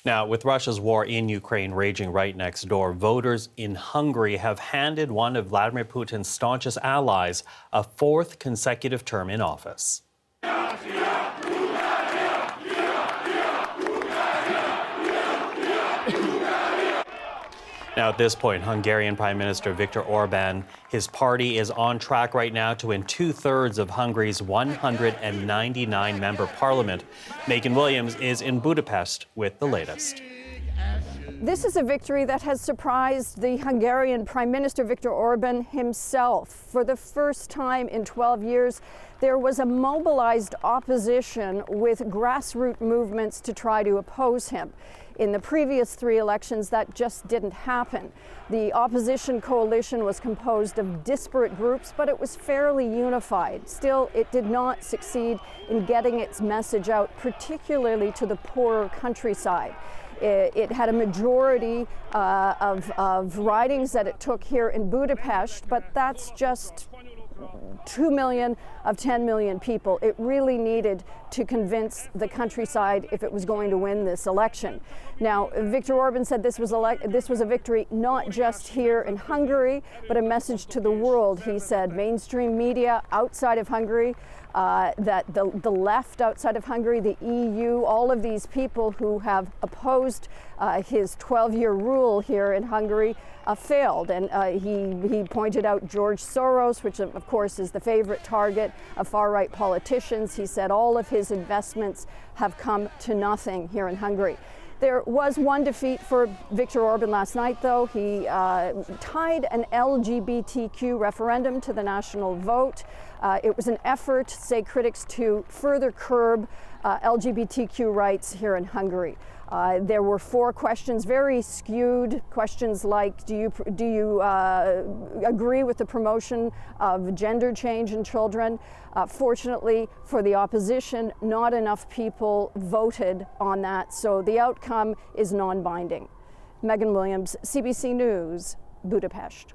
Now, with Russia's war in Ukraine raging right next door, voters in Hungary have handed one of Vladimir Putin's staunchest allies a fourth consecutive term in office. Now, at this point, Hungarian Prime Minister Viktor Orban, his party is on track right now to win 2/3 of Hungary's 199-member parliament. Megan Williams is in Budapest with the latest. This is a victory that has surprised the Hungarian Prime Minister Viktor Orban himself. For the first time in 12 years, there was a mobilized opposition with grassroots movements to try to oppose him. In the previous 3 elections, that just didn't happen. The opposition coalition was composed of disparate groups, but it was fairly unified. Still, it did not succeed in getting its message out, particularly to the poorer countryside. It had a majority of ridings that it took here in Budapest, but that's just 2 million of 10 million people. It really needed to convince the countryside if it was going to win this election. Now, Viktor Orban said this was a victory not just here in Hungary, but a message to the world. He said mainstream media outside of Hungary, that the left outside of Hungary, the EU, all of these people who have opposed his 12-year rule here in Hungary failed. And he pointed out George Soros, which of course is the favorite target of far-right politicians. He said all of his investments have come to nothing here in Hungary. There was one defeat for Viktor Orban last night, though. He tied an LGBTQ referendum to the national vote. It was an effort, say critics, to further curb LGBTQ rights here in Hungary. There were 4 questions, very skewed questions like, do you agree with the promotion of gender change in children? Fortunately for the opposition, not enough people voted on that, so the outcome is non-binding. Megan Williams, CBC News, Budapest.